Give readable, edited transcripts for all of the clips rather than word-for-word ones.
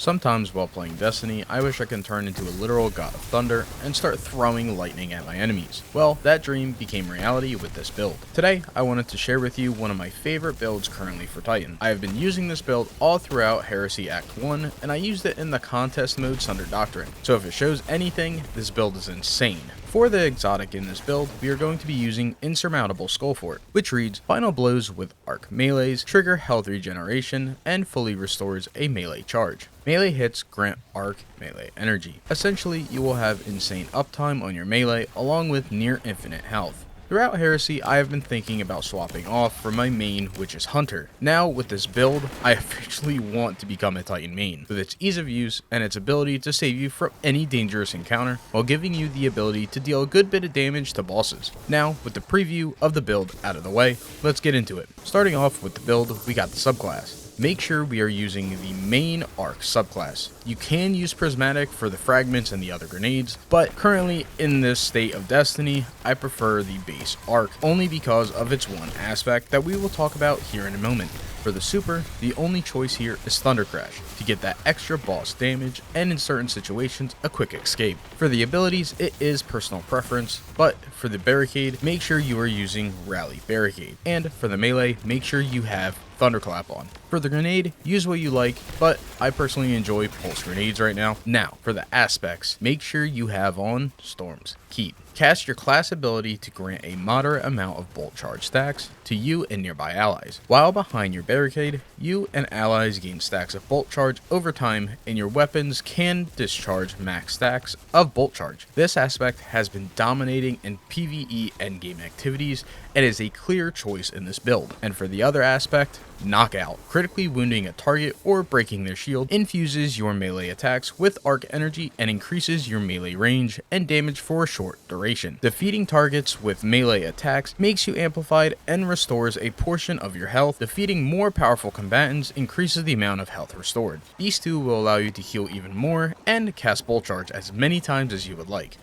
Sometimes while playing Destiny, I wish I could turn into a literal god of thunder and start throwing lightning at my enemies. Well, that dream became reality with this build. Today, I wanted to share with you one of my favorite builds currently for Titan. I have been using this build all throughout Heresy Act 1, and I used it in the contest mode Sunder Doctrine. So if it shows anything, this build is insane. For the exotic in this build, we are going to be using Insurmountable Skullfort, which reads, final blows with arc melees, trigger health regeneration, and fully restores a melee charge. Melee hits grant arc melee energy. Essentially, you will have insane uptime on your melee along with near infinite health. Throughout Heresy, I have been thinking about swapping off for my main, which is Hunter. Now, with this build, I officially want to become a Titan main, with its ease of use and its ability to save you from any dangerous encounter, while giving you the ability to deal a good bit of damage to bosses. Now, with the preview of the build out of the way, let's get into it. Starting off with the build, we got the subclass. Make sure we are using the main arc subclass. You can use prismatic for the fragments and the other grenades, but currently in this state of Destiny, I prefer the base arc only because of its one aspect that we will talk about here in a moment. For the super, the only choice here is Thunder Crash to get that extra boss damage and in certain situations a quick escape. For the abilities, it is personal preference, but for the barricade, make sure you are using Rally Barricade. And for the melee, make sure you have Thunderclap on. For the grenade, use what you like, but I personally enjoy pulse grenades right now. Now, for the aspects, make sure you have on Storm's Keep. Cast your class ability to grant a moderate amount of bolt charge stacks to you and nearby allies. While behind your barricade, you and allies gain stacks of bolt charge over time, and your weapons can discharge max stacks of bolt charge. This aspect has been dominating in PvE endgame activities and is a clear choice in this build. And for the other aspect, Knockout. Critically wounding a target or breaking their shield infuses your melee attacks with arc energy and increases your melee range and damage for a short duration. Defeating targets with melee attacks makes you amplified and restores a portion of your health. Defeating more powerful combatants increases the amount of health restored. These two will allow you to heal even more and cast bolt charge as many times as you would like,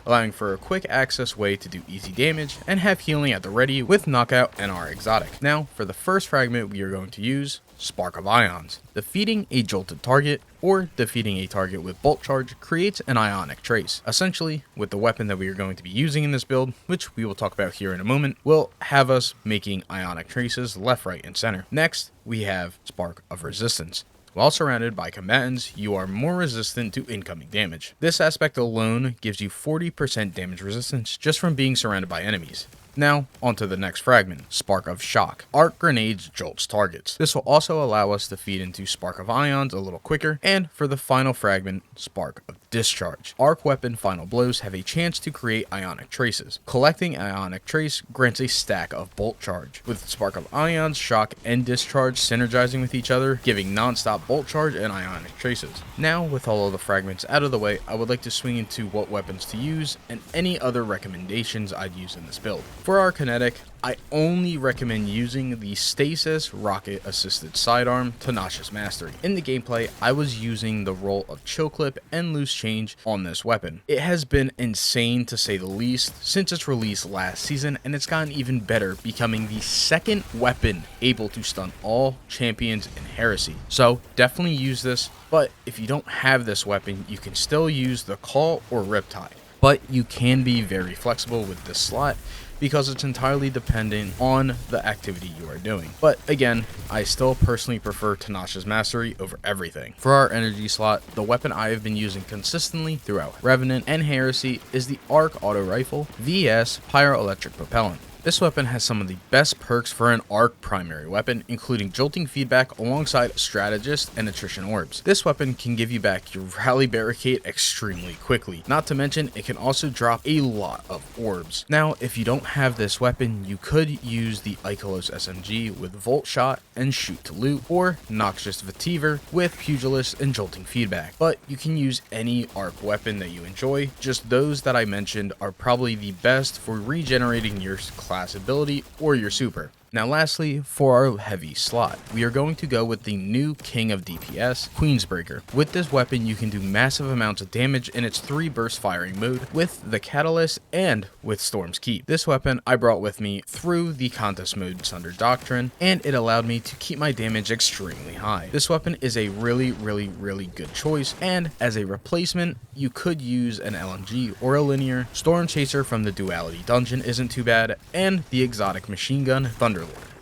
allowing for a quick access way to do easy damage and have healing at the ready with Knockout and our exotic. Now, for the first fragment we are going to use, Spark of Ions. Defeating a jolted target or defeating a target with bolt charge creates an ionic trace. Essentially, with the weapon that we are going to be using in this build, which we will talk about here in a moment, will have us making ionic traces left, right, and center. Next, we have Spark of Resistance. While surrounded by combatants, you are more resistant to incoming damage. This aspect alone gives you 40% damage resistance just from being surrounded by enemies. Now, onto the next fragment, Spark of Shock. Arc grenades jolts targets. This will also allow us to feed into Spark of Ions a little quicker. And for the final fragment, Spark of Discharge. Arc weapon final blows have a chance to create ionic traces. Collecting ionic trace grants a stack of bolt charge, with Spark of Ions, Shock, and Discharge synergizing with each other, giving non-stop bolt charge and ionic traces. Now, with all of the fragments out of the way, I would like to swing into what weapons to use and any other recommendations I'd use in this build. For our kinetic, I only recommend using the Stasis Rocket Assisted Sidearm Tenacious Mastery. In the gameplay, I was using the role of Chill Clip and Loose Change on this weapon. It has been insane to say the least since its release last season, and it's gotten even better, becoming the second weapon able to stun all champions in Heresy. So definitely use this, but if you don't have this weapon, you can still use the Call or Riptide. But you can be very flexible with this slot because it's entirely dependent on the activity you are doing. But again, I still personally prefer Tenacious Mastery over everything. For our energy slot, the weapon I have been using consistently throughout Revenant and Heresy is the Arc Auto Rifle VS Pyroelectric Propellant. This weapon has some of the best perks for an arc primary weapon, including jolting feedback alongside strategist and attrition orbs. This weapon can give you back your rally barricade extremely quickly. Not to mention, it can also drop a lot of orbs. Now, if you don't have this weapon, you could use the Ikelos SMG with Volt Shot and Shoot to Loot, or Noxious Vetiver with Pugilist and jolting feedback. But you can use any arc weapon that you enjoy. Just those that I mentioned are probably the best for regenerating your class ability or your super. Now lastly, for our heavy slot, we are going to go with the new king of DPS, Queensbreaker. With this weapon, you can do massive amounts of damage in its 3 burst firing mode with the Catalyst and with Storm's Keep. This weapon I brought with me through the contest modes under Doctrine, and it allowed me to keep my damage extremely high. This weapon is a really good choice, and as a replacement, you could use an LMG or a linear. Storm Chaser from the Duality Dungeon isn't too bad, and the exotic machine gun, Thunderlord.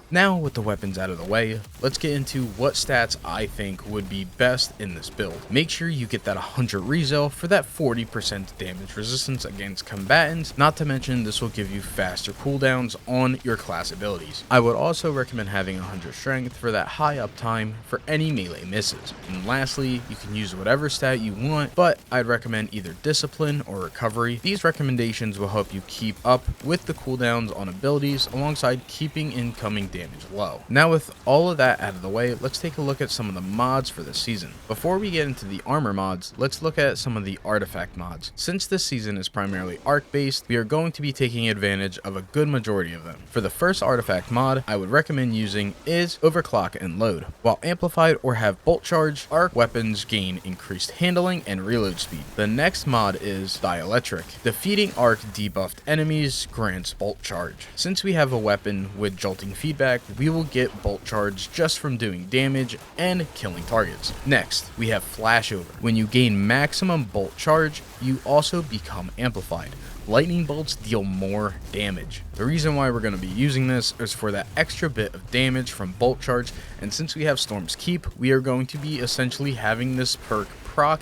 Now, with the weapons out of the way, let's get into what stats I think would be best in this build. Make sure you get that 100 rezel for that 40% damage resistance against combatants, not to mention this will give you faster cooldowns on your class abilities. I would also recommend having 100 strength for that high uptime for any melee misses. And lastly, you can use whatever stat you want, but I'd recommend either discipline or recovery. These recommendations will help you keep up with the cooldowns on abilities alongside keeping incoming damage low. Now with all of that out of the way, let's take a look at some of the mods for this season. Before we get into the armor mods, let's look at some of the artifact mods. Since this season is primarily arc based, we are going to be taking advantage of a good majority of them. For the first artifact mod I would recommend using is Overclock and Load. While amplified or have bolt charge, arc weapons gain increased handling and reload speed. The next mod is Dielectric. Defeating arc debuffed enemies grants bolt charge. Since we have a weapon with jolting feedback, we will get bolt charge just from doing damage and killing targets. Next, we have Flashover. When you gain maximum bolt charge, you also become amplified. Lightning bolts deal more damage. The reason why we're going to be using this is for that extra bit of damage from bolt charge, and since we have Storm's Keep, we are going to be essentially having this perk proc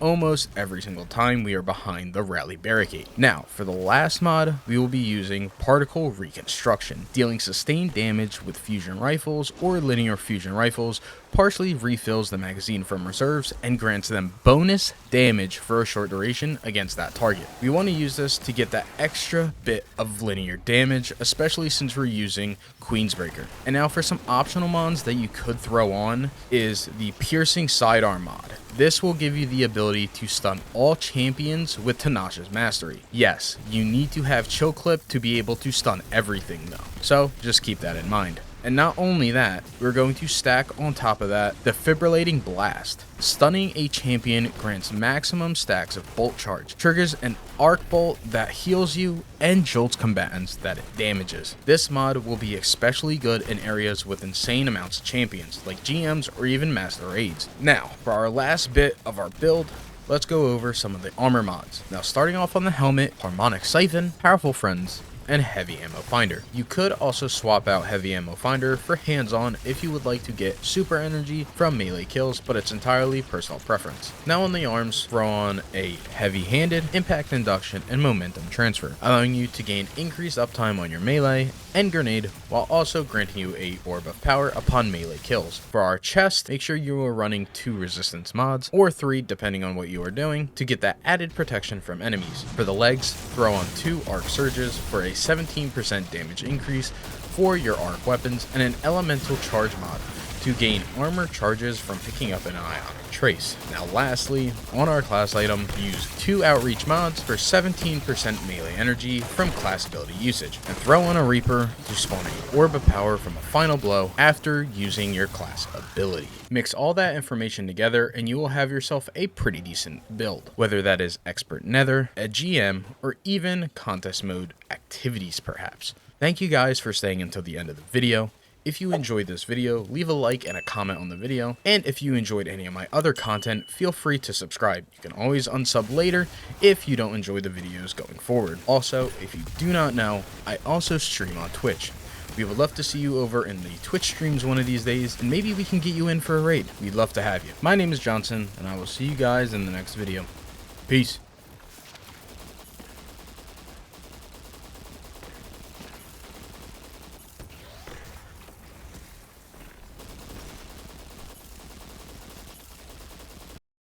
almost every single time we are behind the rally barricade. Now, for the last mod, we will be using Particle Reconstruction. Dealing sustained damage with fusion rifles or linear fusion rifles partially refills the magazine from reserves and grants them bonus damage for a short duration against that target. We want to use this to get that extra bit of linear damage, especially since we're using Queensbreaker. And now for some optional mods that you could throw on is the Piercing Sidearm mod. This will give you the ability to stun all champions with Tanasha's Mastery. Yes, you need to have Chill Clip to be able to stun everything though, so just keep that in mind. And not only that, we're going to stack on top of that Defibrillating Blast. Stunning a champion grants maximum stacks of bolt charge, triggers an arc bolt that heals you, and jolts combatants that it damages. This mod will be especially good in areas with insane amounts of champions, like GMs or even Master Raids. Now, for our last bit of our build, let's go over some of the armor mods. Now starting off on the helmet, Harmonic Siphon, Powerful Friends, and Heavy Ammo Finder. You could also swap out Heavy Ammo Finder for hands-on if you would like to get super energy from melee kills, but it's entirely personal preference. Now on the arms, throw on a heavy-handed, impact induction, and momentum transfer, allowing you to gain increased uptime on your melee and grenade, while also granting you a orb of power upon melee kills. For our chest, make sure you are running 2 resistance mods, or 3 depending on what you are doing, to get that added protection from enemies. For the legs, throw on 2 arc surges for a 17% damage increase for your arc weapons, and an elemental charge mod to gain armor charges from picking up an ionic trace. Now lastly, on our class item, use 2 outreach mods for 17% melee energy from class ability usage, and throw on a Reaper to spawn an orb of power from a final blow after using your class ability. Mix all that information together and you will have yourself a pretty decent build, whether that is expert nether, a GM, or even contest mode activities perhaps. Thank you guys for staying until the end of the video. If you enjoyed this video, leave a like and a comment on the video, and if you enjoyed any of my other content, feel free to subscribe. You can always unsub later if you don't enjoy the videos going forward. Also, if you do not know, I also stream on Twitch. We would love to see you over in the Twitch streams one of these days, and maybe we can get you in for a raid. We'd love to have you. My name is Johnson, and I will see you guys in the next video. Peace.